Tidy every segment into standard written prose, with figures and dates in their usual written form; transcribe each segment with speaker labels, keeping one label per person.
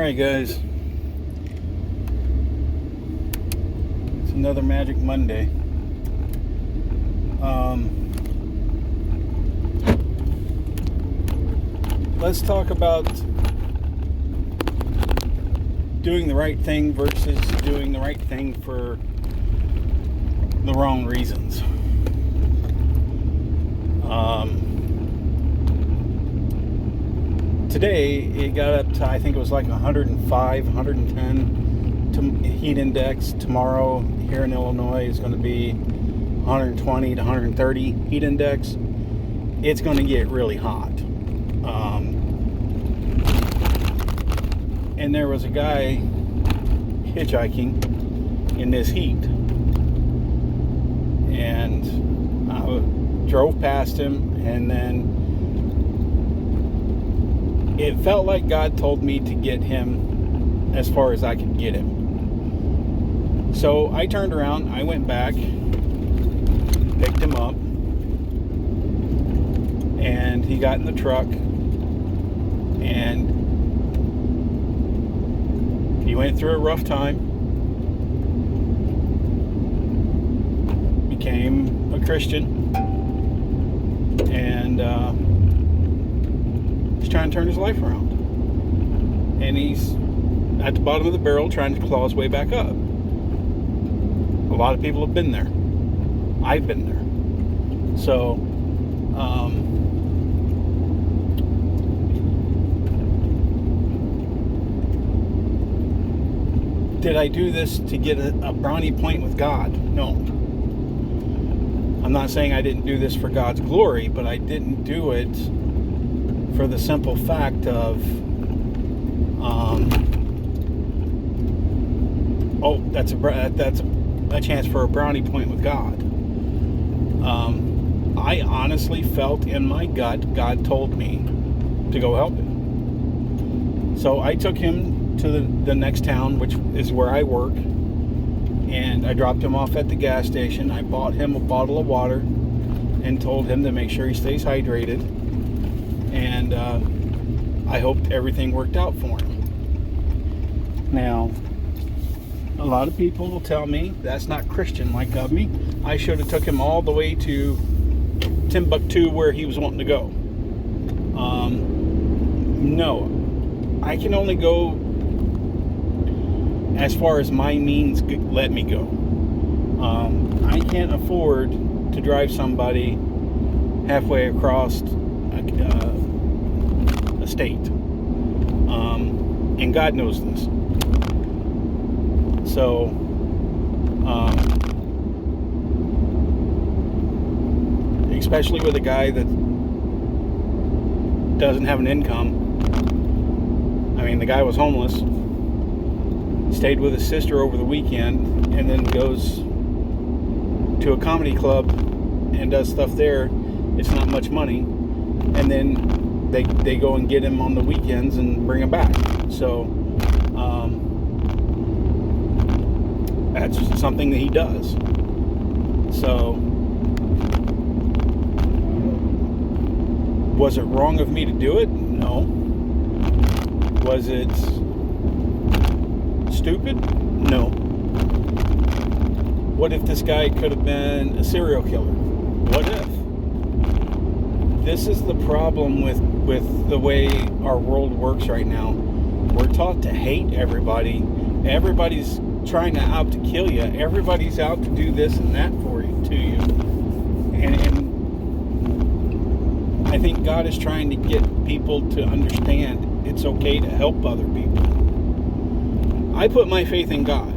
Speaker 1: Alright guys, it's another Magic Monday. Let's talk about doing the right thing versus doing the right thing for the wrong reasons. Today it got up to, I think it was like 105, 110 heat index. Tomorrow here in Illinois is going to be 120 to 130 heat index. It's going to get really hot. And there was a guy hitchhiking in this heat. And I drove past him, and then it felt like God told me to get him as far as I could get him. So I turned around, I went back, picked him up, and he got in the truck, and he went through a rough time, became a Christian, and he's trying to turn his life around. And he's at the bottom of the barrel trying to claw his way back up. A lot of people have been there. I've been there. So, did I do this to get a brownie point with God? No. I'm not saying I didn't do this for God's glory, but I didn't do it for the simple fact of, that's a chance for a brownie point with God. I honestly felt in my gut God told me to go help him. So I took him to the next town, which is where I work, and I dropped him off at the gas station. I bought him a bottle of water and told him to make sure he stays hydrated, and I hoped everything worked out for him. Now, a lot of people will tell me that's not Christian like of me. I should have took him all the way to Timbuktu where he was wanting to go. No, I can only go as far as my means let me go. I can't afford to drive somebody halfway across a state. And God knows this. So, especially with a guy that doesn't have an income. I mean, the guy was homeless, stayed with his sister over the weekend, and then goes to a comedy club and does stuff there. It's not much money. And then they go and get him on the weekends and bring him back. So, that's something that he does. So, was it wrong of me to do it? No. Was it stupid? No. What if this guy could have been a serial killer? What if? This is the problem with the way our world works right now. We're taught to hate everybody. Everybody's trying to out to kill you. Everybody's out to do this and that to you. And I think God is trying to get people to understand it's okay to help other people. I put my faith in God.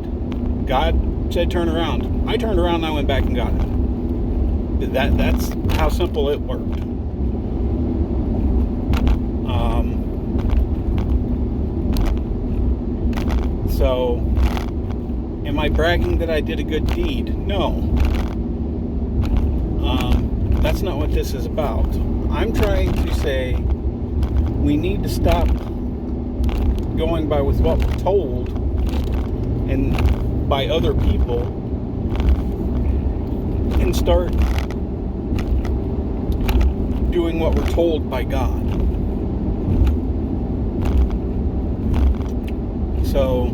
Speaker 1: God said turn around. I turned around and I went back and got it. That's how simple it worked. So, am I bragging that I did a good deed? No. That's not what this is about. I'm trying to say we need to stop going by with what we're told and by other people and start doing what we're told by God. So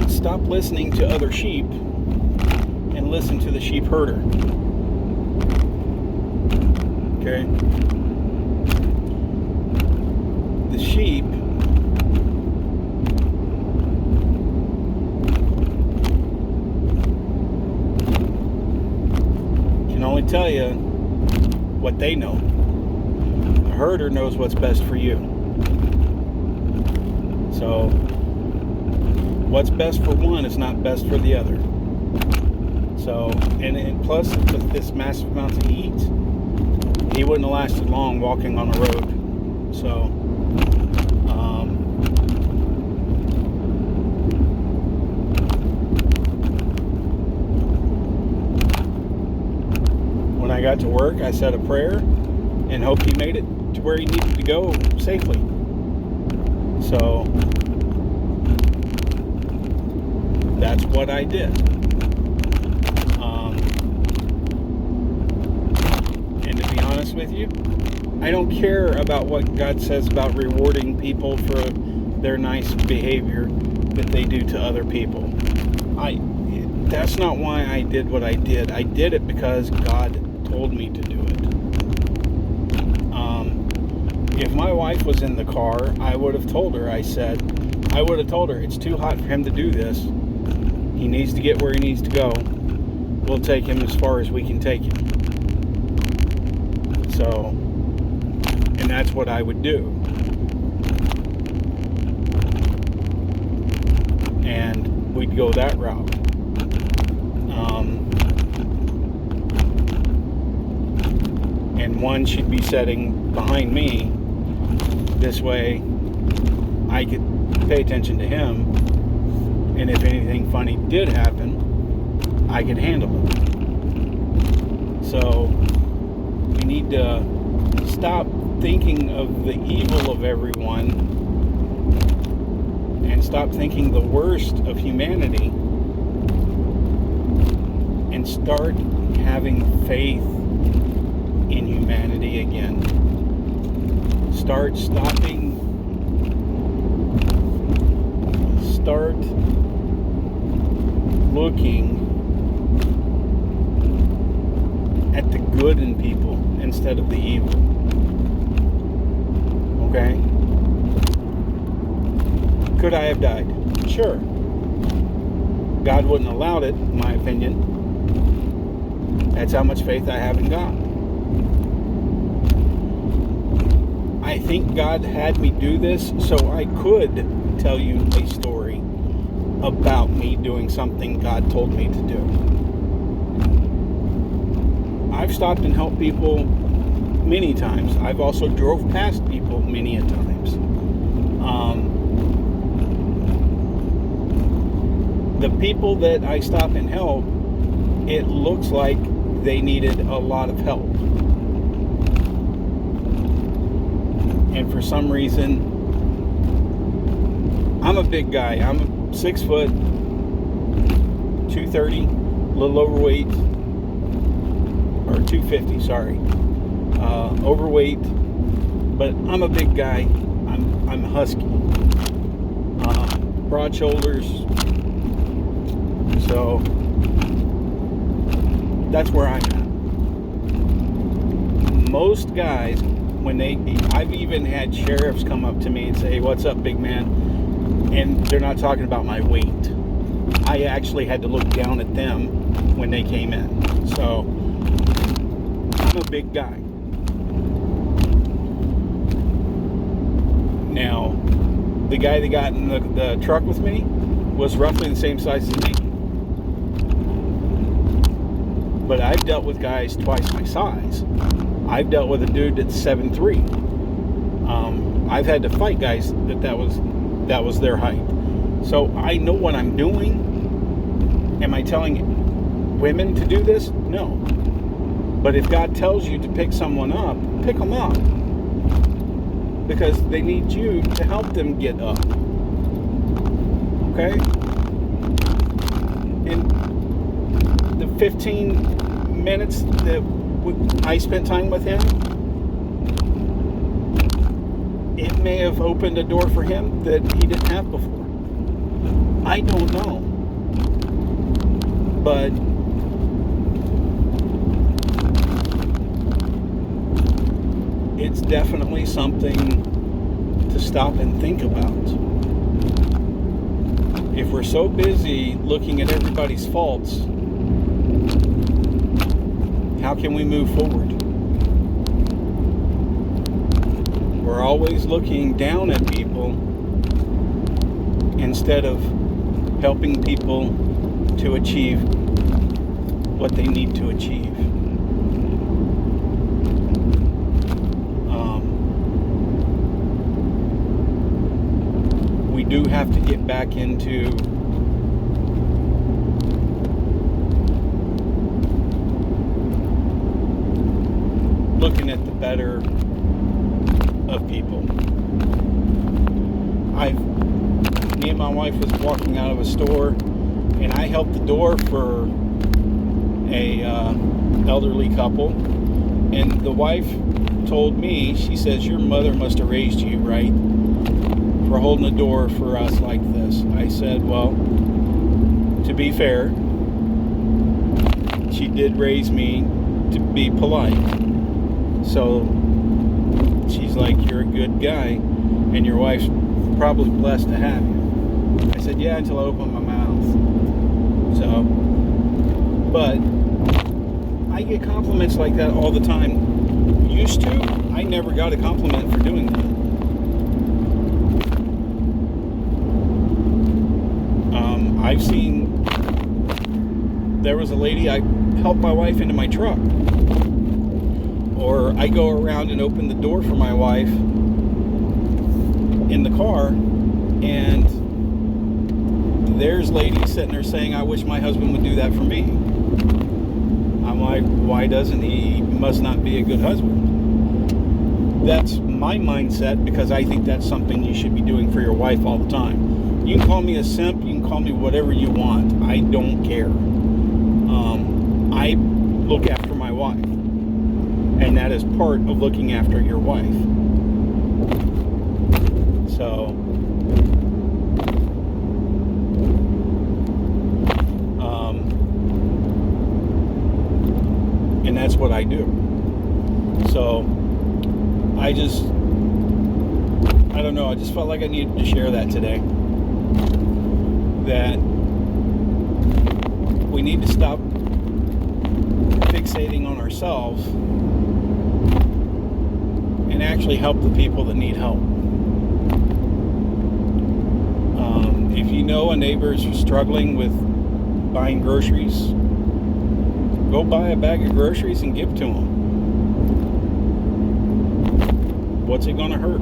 Speaker 1: stop listening to other sheep and listen to the sheep herder. Okay? The sheep can only tell you what they know. The herder knows what's best for you. So what's best for one is not best for the other. So, and plus with this massive amount of heat, he wouldn't have lasted long walking on the road. So, when I got to work, I said a prayer and hoped he made it to where he needed to go safely. So, that's what I did. And to be honest with you, I don't care about what God says about rewarding people for their nice behavior that they do to other people. That's not why I did what I did. I did it because God told me to do it. If my wife was in the car, I would have told her, it's too hot for him to do this. He needs to get where he needs to go. We'll take him as far as we can take him. So, and that's what I would do. And we'd go that route. And one should be sitting behind me. This way, I could pay attention to him. And if anything funny did happen, I could handle it. So, we need to stop thinking of the evil of everyone and stop thinking the worst of humanity and start having faith in humanity again. Start looking at the good in people instead of the evil. Okay? Could I have died? Sure. God wouldn't have allowed it, in my opinion. That's how much faith I have in God. I think God had me do this so I could tell you a story about me doing something God told me to do. I've stopped and helped people many times. I've also drove past people many a times. The people that I stop and help, it looks like they needed a lot of help. And for some reason, I'm a big guy. I'm 6 foot, 230, a little overweight, or 250, sorry. Overweight, but I'm a big guy. I'm husky. Broad shoulders. So that's where I'm at. Most guys, I've even had sheriffs come up to me and say, "What's up, big man?" And they're not talking about my weight. I actually had to look down at them when they came in. So I'm a big guy. Now, the guy that got in the truck with me was roughly the same size as me. But I've dealt with guys twice my size. I've dealt with a dude that's 7'3". I've had to fight guys that was their height. So I know what I'm doing. Am I telling women to do this? No. But if God tells you to pick someone up, pick them up. Because they need you to help them get up. Okay? And the 15 minutes that I spent time with him, it may have opened a door for him that he didn't have before. I don't know. But it's definitely something to stop and think about. If we're so busy looking at everybody's faults, how can we move forward? We're always looking down at people instead of helping people to achieve what they need to achieve. We do have to get back into looking at the better of people. Me and my wife was walking out of a store, and I helped the door for a elderly couple, and the wife told me, she says, "Your mother must have raised you right for holding the door for us like this." I said, "Well, to be fair, she did raise me to be polite." So she's like, "You're a good guy, and your wife's probably blessed to have you." I said, "Yeah," until I opened my mouth. So, but I get compliments like that all the time. Used to, I never got a compliment for doing that. I've seen, there was a lady, I helped my wife into my truck. Or I go around and open the door for my wife in the car, and there's ladies sitting there saying, "I wish my husband would do that for me." I'm like, why doesn't he? He must not be a good husband. That's my mindset, because I think that's something you should be doing for your wife all the time. You can call me a simp, you can call me whatever you want. I don't care. I look after my wife, and that is part of looking after your wife. So, and that's what I do. So, I don't know, I just felt like I needed to share that today. That we need to stop fixating on ourselves and actually help the people that need help. If you know a neighbor is struggling with buying groceries, go buy a bag of groceries and give to them. What's it going to hurt?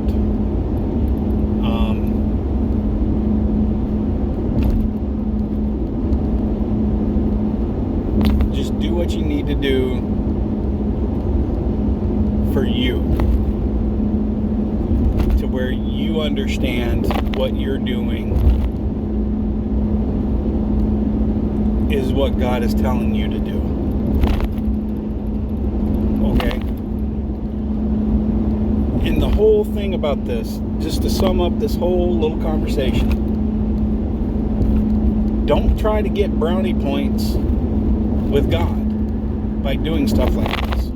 Speaker 1: Just do what you need to do for you, to where you understand what you're doing is what God is telling you to do. Okay? And the whole thing about this, just to sum up this whole little conversation, don't try to get brownie points with God by doing stuff like this.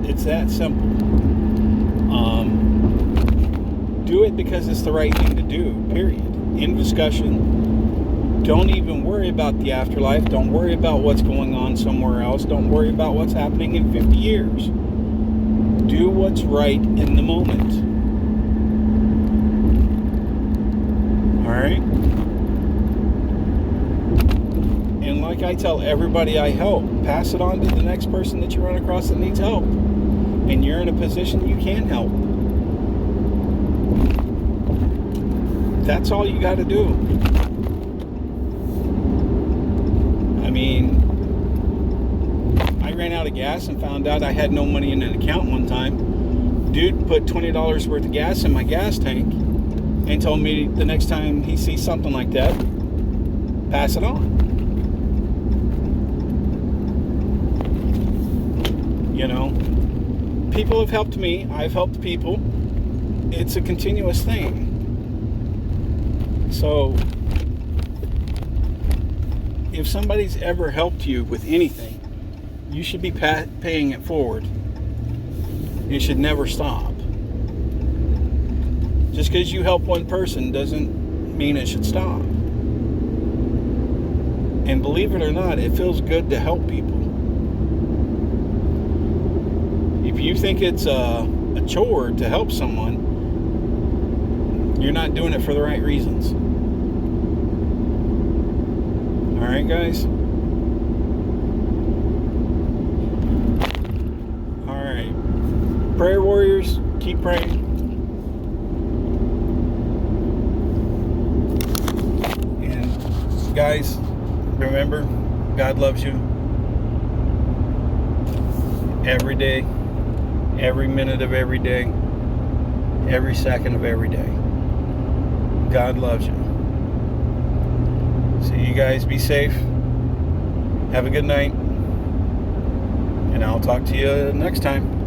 Speaker 1: It's that simple. Do it because it's the right thing to do, period. In discussion. Don't even worry about the afterlife. Don't worry about what's going on somewhere else. Don't worry about what's happening in 50 years. Do what's right in the moment. Alright? And like I tell everybody I help, pass it on to the next person that you run across that needs help. And you're in a position you can help. That's all you got to do. I mean, I ran out of gas and found out I had no money in an account one time. Dude put $20 worth of gas in my gas tank and told me the next time he sees something like that, pass it on. You know? People have helped me. I've helped people. It's a continuous thing. So, if somebody's ever helped you with anything, you should be paying it forward. You should never stop. Just because you help one person doesn't mean it should stop. And believe it or not, it feels good to help people. If you think it's a chore to help someone, you're not doing it for the right reasons. Alright, guys? Alright. Prayer warriors, keep praying. And guys, remember, God loves you every day, every minute of every day, every second of every day. God loves you. So you guys be safe. Have a good night. And I'll talk to you next time.